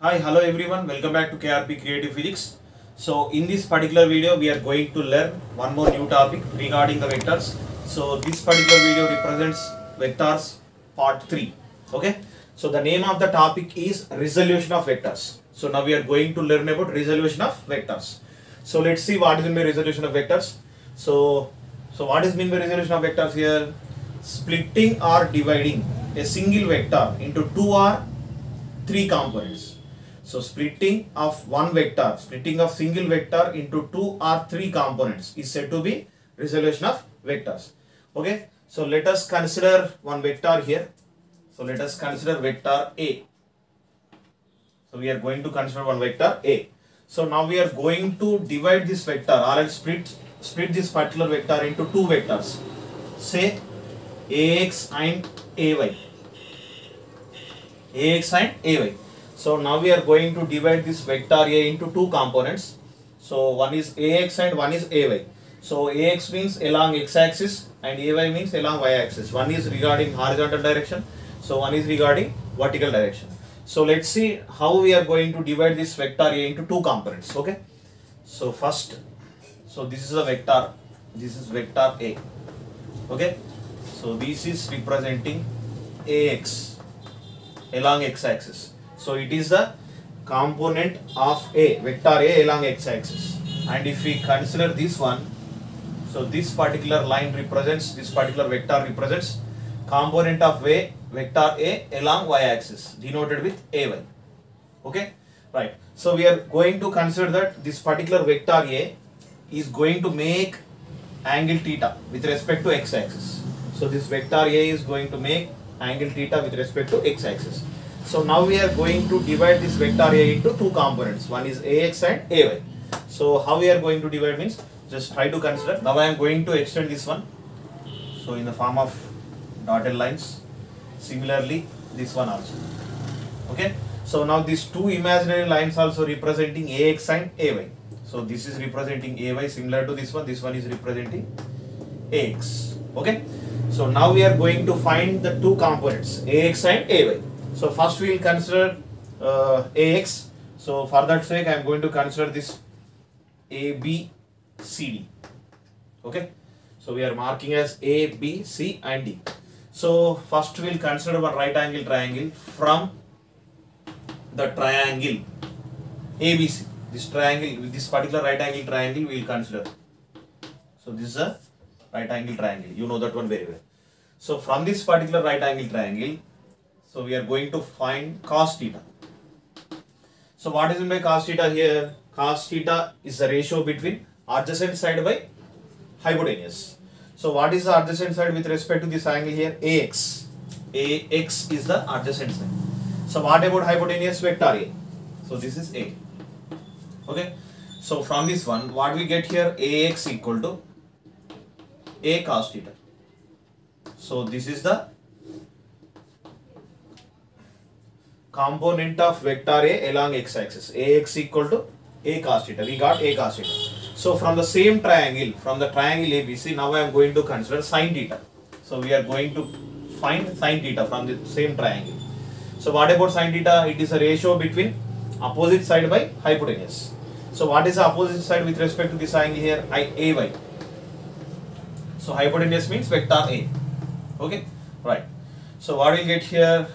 Hi, hello everyone. Welcome back to KRP Creative Physics. So in this particular video, we are going to learn one more new topic regarding the vectors. So this particular video represents vectors part 3. Okay. So the name of the topic is resolution of vectors. So now we are going to learn about resolution of vectors. So let's see what is mean by resolution of vectors. So what is mean by resolution of vectors here? Splitting or dividing a single vector into two or three components. So splitting of single vector into two or three components is said to be resolution of vectors. Okay. So let us consider one vector here. So let us consider vector A. So we are going to consider one vector A. So now we are going to divide this vector or else split this particular vector into two vectors. Say AX and AY. AX and AY. So now we are going to divide this vector A into two components. So one is AX and one is AY. So AX means along x-axis and AY means along y-axis. One is regarding horizontal direction. So one is regarding vertical direction. So let's see how we are going to divide this vector A into two components. Okay. So first, so this is a vector. This is vector A. Okay. So this is representing AX along x-axis. So it is the component of A, vector A along x-axis. And if we consider this one, so this particular line represents, this particular vector represents component of A, vector A along y-axis, denoted with AY. Okay, right. So we are going to consider that this particular vector A is going to make angle theta with respect to x-axis. So this vector A is going to make angle theta with respect to x-axis. So now we are going to divide this vector A into two components. One is AX and AY. So how we are going to divide means just try to consider. Now I am going to extend this one. So in the form of dotted lines. Similarly this one also. Okay. So now these two imaginary lines also representing AX and AY. So this is representing AY similar to this one. This one is representing AX. Okay. So now we are going to find the two components AX and AY. So first we will consider AX. So for that sake I am going to consider this ABCD. Okay. So we are marking as A, B, C and D. So first we will consider one right angle triangle from the triangle ABC. This triangle, this particular right angle triangle we will consider. So this is a right angle triangle. You know that one very well. So from this particular right angle triangle, so we are going to find cos theta. So what is meant by cos theta here? Cos theta is the ratio between adjacent side by hypotenuse. So what is the adjacent side with respect to this angle here? AX. AX is the adjacent side. So what about hypotenuse? Vector A. So this is A. Okay. So from this one, what we get here? AX equal to A cos theta. So this is the component of vector A along x-axis. AX equal to A cos theta. We got A cos theta. So from the same triangle, from the triangle ABC, now I am going to consider sin theta. So we are going to find sin theta from the same triangle. So what about sin theta? It is a ratio between opposite side by hypotenuse. So what is the opposite side with respect to this angle here? AY. So hypotenuse means vector A. Okay, right. So what we will get here?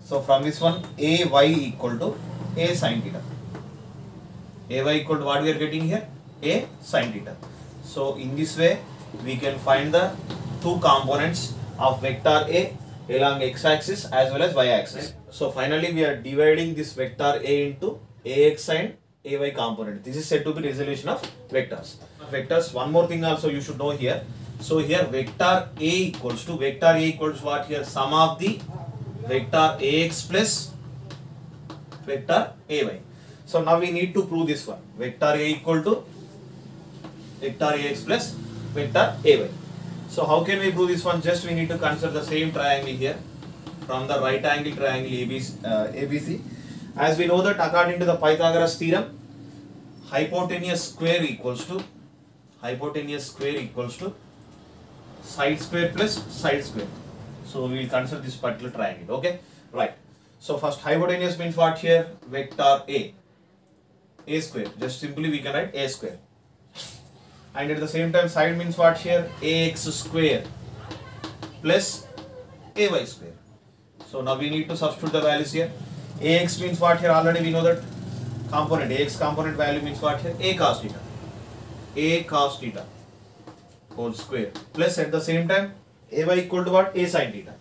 So from this one, AY equal to A sin theta. AY equal to what we are getting here? A sin theta. So in this way, we can find the two components of vector A along x-axis as well as y-axis. So finally, we are dividing this vector A into AX and AY component. This is said to be resolution of vectors. One more thing also you should know here. So here vector A equals what here? Sum of the vector AX plus vector AY. So now we need to prove this one. Vector A equal to vector AX plus vector AY. So how can we prove this one? Just we need to consider the same triangle here from the right angle triangle ABC. As we know that according to the Pythagoras theorem, hypotenuse square equals to side square plus side square. So we will consider this particular triangle. Okay, right. So first hypotenuse means what here? Vector a square. Just simply we can write a square. And at the same time side means what here? Ax square plus ay square. So now we need to substitute the values here. Ax means what here? Already we know that component, ax component value means what here? A cos theta. A cos theta whole square plus at the same time ay equal to what? A sin theta.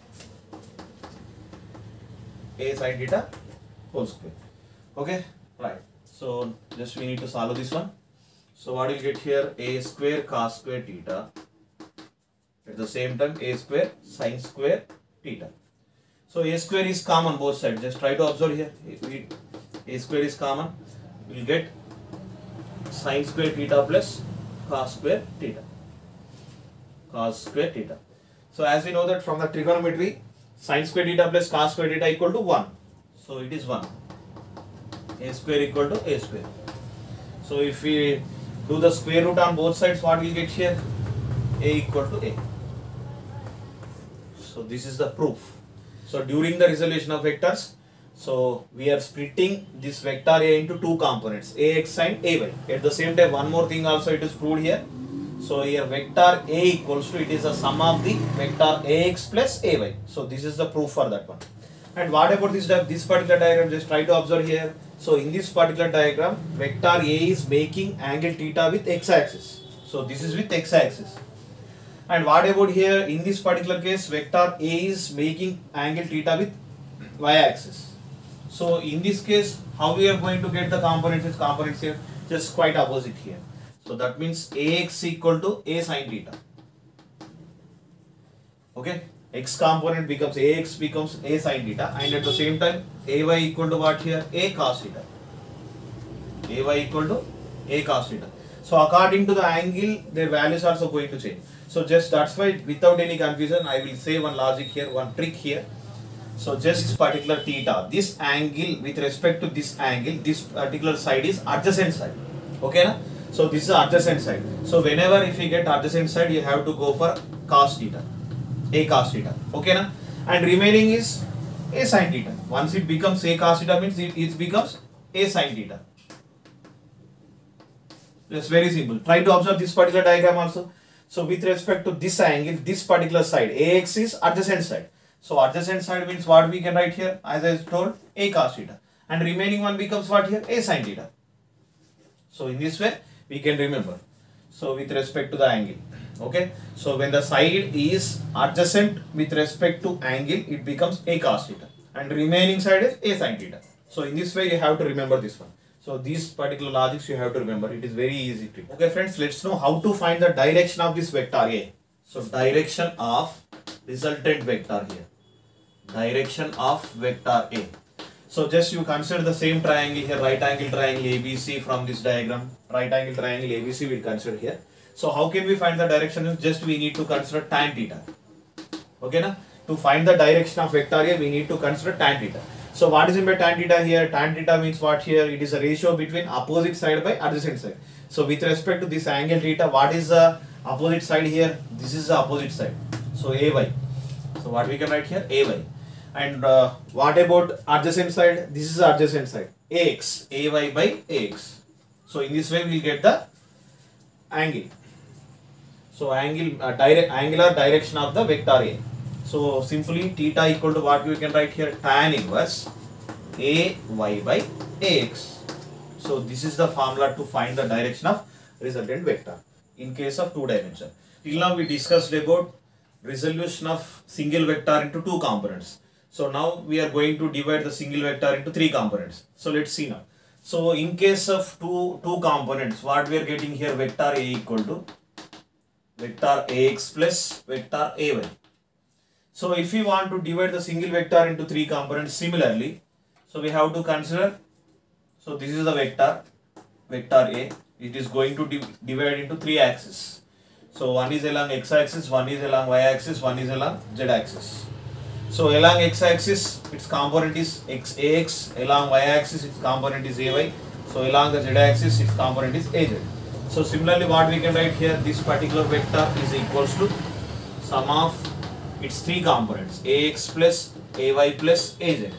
A sin theta whole square. Okay, right. So just we need to solve this one. So what will get here? A square cos square theta. At the same time a square sin square theta. So a square is common both sides. Just try to observe here. If a square is common, we will get sin square theta plus cos square theta. Cos square theta. So as we know that from the trigonometry, sin square theta plus cos square theta equal to 1. So it is 1. A square equal to a square. So if we do the square root on both sides, what we will get here? A equal to a. So this is the proof. So during the resolution of vectors, so we are splitting this vector A into two components, ax and ay. At the same time, one more thing also it is proved here. So here vector A equals to, it is the sum of the vector ax plus ay. So this is the proof for that one. And what about this particular diagram? Just try to observe here. So in this particular diagram, vector A is making angle theta with x-axis. So this is with x-axis. And what about here? In this particular case, vector A is making angle theta with y-axis. So in this case, how we are going to get the components here? Just quite opposite here. So that means ax equal to a sin theta. Okay, x component becomes ax becomes a sin theta, and at the same time ay equal to what here? A cos theta. Ay equal to a cos theta. So according to the angle, their values are also going to change. So just that's why, without any confusion, I will say one logic here, one trick here. So just particular theta, this angle with respect to this angle, this particular side is adjacent side. Okay, na? So this is adjacent side. So whenever if you get adjacent side, you have to go for cos theta, a cos theta. Okay, na? And remaining is a sin theta. Once it becomes a cos theta, means it becomes a sin theta. It's very simple. Try to observe this particular diagram also. So with respect to this angle, this particular side, ax is adjacent side. So adjacent side means what we can write here, as I told, a cos theta. And remaining one becomes what here? A sin theta. So in this way, we can remember. So with respect to the angle. Okay. So when the side is adjacent with respect to angle, it becomes a cos theta. And remaining side is a sin theta. So in this way, you have to remember this one. So these particular logics you have to remember. It is very easy trick. Okay friends, let's know how to find the direction of this vector A. So direction of resultant vector here. Direction of vector A. So just you consider the same triangle here, right angle triangle ABC from this diagram. Right angle triangle ABC we consider here. So how can we find the direction? Just we need to consider tan theta. Okay na? To find the direction of vector A, we need to consider tan theta. So what is meant by tan theta here? Tan theta means what here? It is a ratio between opposite side by adjacent side. So with respect to this angle theta, what is the opposite side here? This is the opposite side. So AY. So what we can write here? AY. And what about adjacent side? This is the adjacent side. AX. AY by AX. So in this way we will get the angle. So angular direction of the vector A. So simply theta equal to what we can write here? Tan inverse AY by AX. So this is the formula to find the direction of resultant vector in case of two dimension. Till now we discussed about resolution of single vector into two components. So now we are going to divide the single vector into three components. So let's see now. So in case of two components, what we are getting here? Vector A equal to vector AX plus vector AY. So if we want to divide the single vector into three components similarly, so we have to consider, so this is the vector A, it is going to divide into three axes. So one is along x-axis, one is along y-axis, one is along z-axis. So along x-axis, its component is AX, along y-axis, its component is AY, so along the z-axis, its component is AZ. So similarly what we can write here, this particular vector is equals to sum of its three components, AX plus AY plus AZ.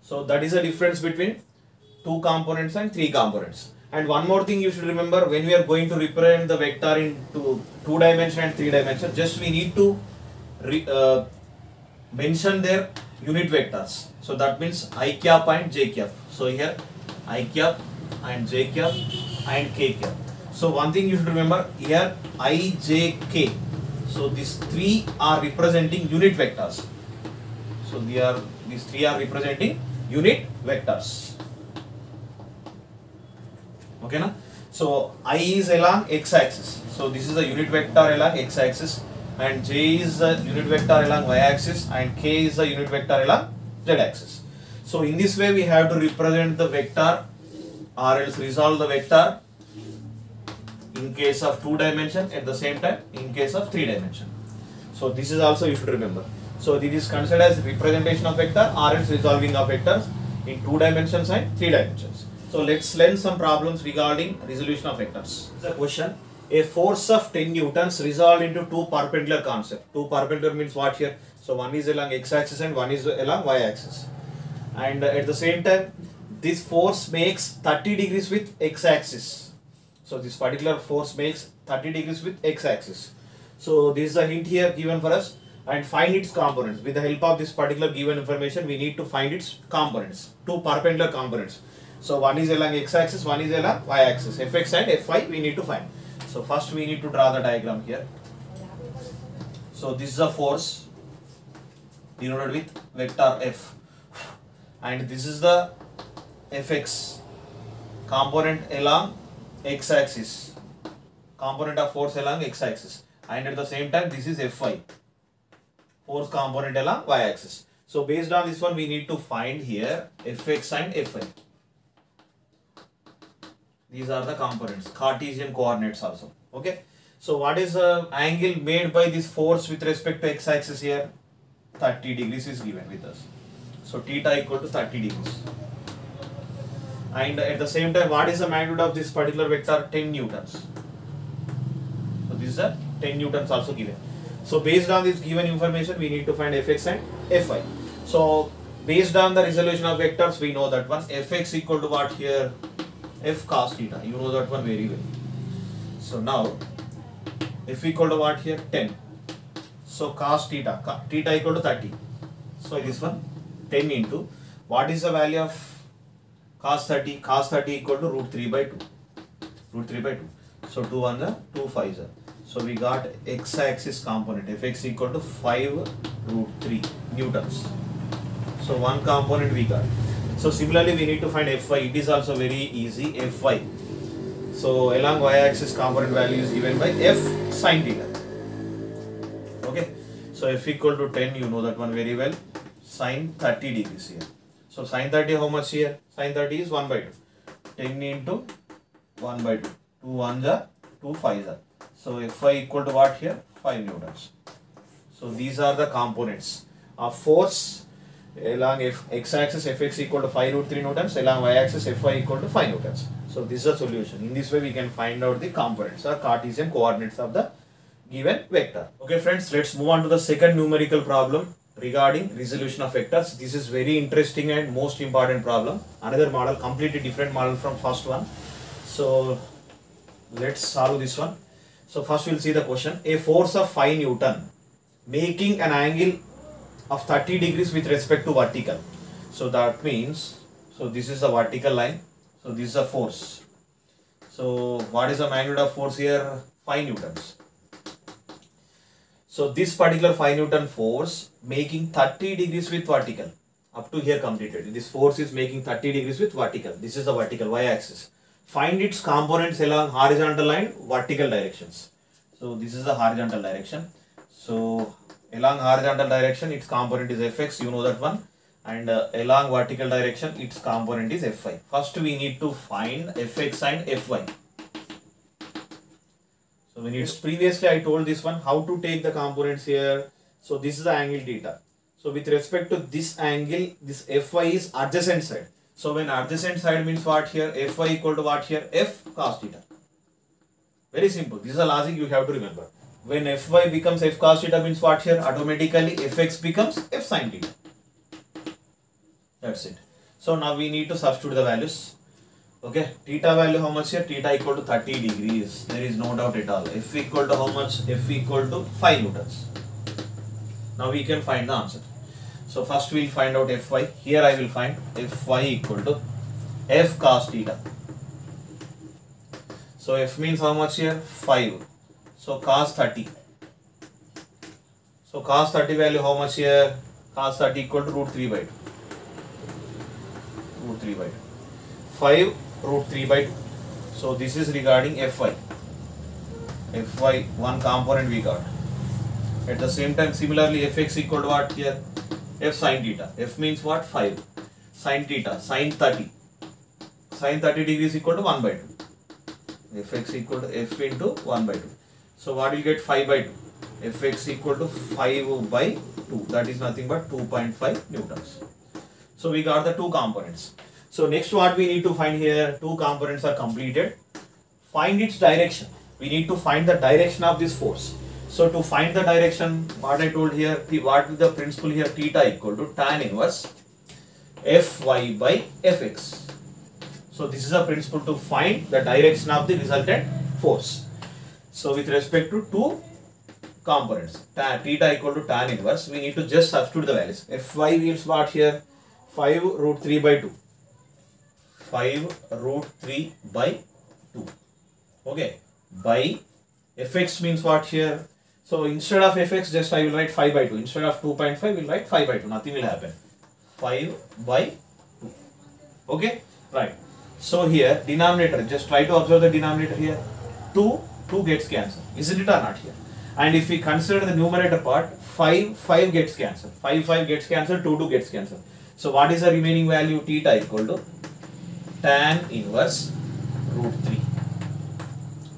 So that is the difference between two components and three components. And one more thing you should remember, when we are going to represent the vector into two dimension and three dimension, just we need to mention their unit vectors. So that means I cap and j cap. So here I cap and j cap and k cap. So one thing you should remember here, I, j, k. So these three are representing unit vectors. So these three are representing unit vectors. Okay, na? So I is along x-axis. So this is a unit vector along x-axis, and j is a unit vector along y-axis, and k is a unit vector along z-axis. So in this way we have to represent the vector, or else resolve the vector in case of two dimension, at the same time in case of three dimension. So this is also you should remember. So this is considered as representation of vector or else resolving of vectors in two dimensions and three dimensions. So let's learn some problems regarding resolution of vectors. The question: a force of 10 newtons resolved into two perpendicular concepts. Two perpendicular means what here? So one is along x-axis and one is along y-axis. And at the same time, this force makes 30 degrees with x-axis. So this particular force makes 30 degrees with x-axis. So this is a hint here given for us, and find its components. With the help of this particular given information, we need to find its components, two perpendicular components. So one is along x-axis, one is along y-axis. Fx and Fy we need to find. So first we need to draw the diagram here. So this is a force denoted with vector F, and this is the Fx component along x-axis, component of force along x-axis, and at the same time this is Fy, force component along y-axis. So based on this one we need to find here Fx and Fy. These are the components, Cartesian coordinates also. Okay. So what is the angle made by this force with respect to x-axis here? 30 degrees is given with us. So theta equal to 30 degrees. And at the same time, what is the magnitude of this particular vector? 10 newtons. So this is a 10 newtons also given. So based on this given information, we need to find Fx and Fy. So based on the resolution of vectors, we know that one Fx equal to what here? F cos theta. You know that one very well. So now F equal to what here? 10. So cos theta, theta equal to 30. So this one 10 into what is the value of cos 30? Cos 30 equal to root 3 by 2. Root 3 by 2. So 2 on the 2 5s. So we got x-axis component Fx equal to 5 root 3 newtons. So one component we got. So similarly we need to find Fy. It is also very easy. Fy. So along y-axis component value is given by F sin theta. Okay. So F equal to 10, you know that one very well. Sin 30 degrees here. So sin 30 how much here? Sin 30 is 1 by 2. 10 into 1 by 2. 2 1s are 2 5s are. So Fy equal to what here? 5 newtons. So these are the components of force along x-axis Fx equal to 5 root 3 newtons, along y-axis Fy equal to 5 newtons. So this is a solution. In this way we can find out the components or Cartesian coordinates of the given vector. Okay friends, let's move on to the second numerical problem regarding resolution of vectors. This is very interesting and most important problem. Another model, completely different model from first one. So let's solve this one. So first we'll see the question. A force of 5 Newton making an angle of 30 degrees with respect to vertical. So that means, so this is the vertical line. So this is a force. So what is the magnitude of force here? 5 newtons. So this particular 5 Newton force making 30 degrees with vertical. Up to here completed. This force is making 30 degrees with vertical. This is the vertical y-axis. Find its components along horizontal and vertical directions. So this is the horizontal direction. So along horizontal direction its component is Fx, you know that one. And along vertical direction its component is Fy. First we need to find Fx and Fy. So when it's previously I told this one how to take the components here. So this is the angle theta. So with respect to this angle, this Fy is adjacent side. So when adjacent side means what here? Fy equal to what here? F cos theta. Very simple. This is a logic you have to remember. When Fy becomes F cos theta means what here? Automatically Fx becomes F sin theta. That's it. So now we need to substitute the values. Okay, theta value how much here? Theta equal to 30 degrees. There is no doubt at all. F equal to how much? F equal to 5 newtons. Now we can find the answer. So first we will find out Fy. Here I will find Fy equal to F cos theta. So F means how much here? 5. So cos 30. So cos 30 value how much here? Cos 30 equal to root 3 by 2. Root 3 by 2. 5 root 3 by 2. So this is regarding Fy. Fy, one component we got. At the same time, similarly, Fx equal to what here? F sin theta. F means what? 5. Sin theta, sin 30. Sin 30 degrees equal to 1 by 2. Fx equal to F into 1 by 2. So what will get 5 by 2? Fx equal to 5 by 2. That is nothing but 2.5 newtons. So we got the two components. So next what we need to find here, two components are completed. Find its direction. We need to find the direction of this force. So to find the direction, what I told here, what is the principle here? Theta equal to tan inverse Fy by Fx. So this is a principle to find the direction of the resultant force. So with respect to two components, theta equal to tan inverse, we need to just substitute the values. Fy is what here? 5 root 3 by 2. 5 root 3 by 2. Okay. By Fx means what here? So instead of Fx, just I will write 5 by 2. Instead of 2.5, we will write 5 by 2. Nothing will happen. 5 by 2. Okay. Right. So here, denominator, just try to observe the denominator here. 2 gets cancelled. Isn't it or not here? And if we consider the numerator part, 5 gets cancelled. 5 gets cancelled, 2 gets cancelled. So what is the remaining value? Theta equal to tan inverse root 3.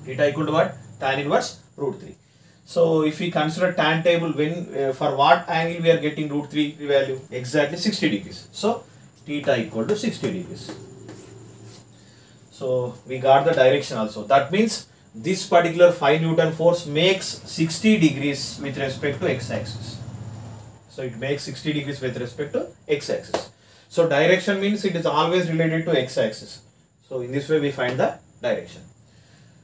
Theta equal to what? Tan inverse root 3. So if we consider tan table, when for what angle we are getting root 3 value? Exactly 60 degrees. So theta equal to 60 degrees. So we got the direction also. That means this particular 5 Newton force makes 60 degrees with respect to x-axis. So it makes 60 degrees with respect to x-axis. So direction means it is always related to x-axis. So in this way we find the direction.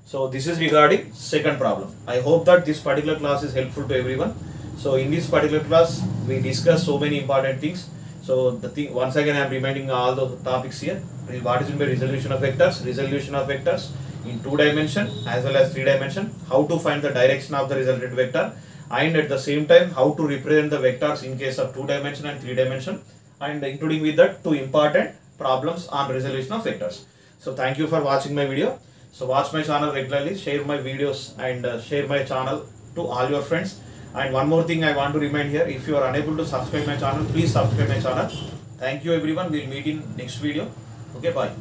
So this is regarding second problem. I hope that this particular class is helpful to everyone. So in this particular class we discussed so many important things. So the thing, once again I am reminding all the topics here. What is in the resolution of vectors in 2 dimension as well as 3 dimension, how to find the direction of the resultant vector, and at the same time how to represent the vectors in case of 2 dimension and 3 dimension, and including with that 2 important problems on resolution of vectors. So thank you for watching my video. So watch my channel regularly, share my videos and share my channel to all your friends. And one more thing I want to remind here, if you are unable to subscribe my channel, please subscribe my channel. Thank you everyone. We'll meet in next video. Okay, bye.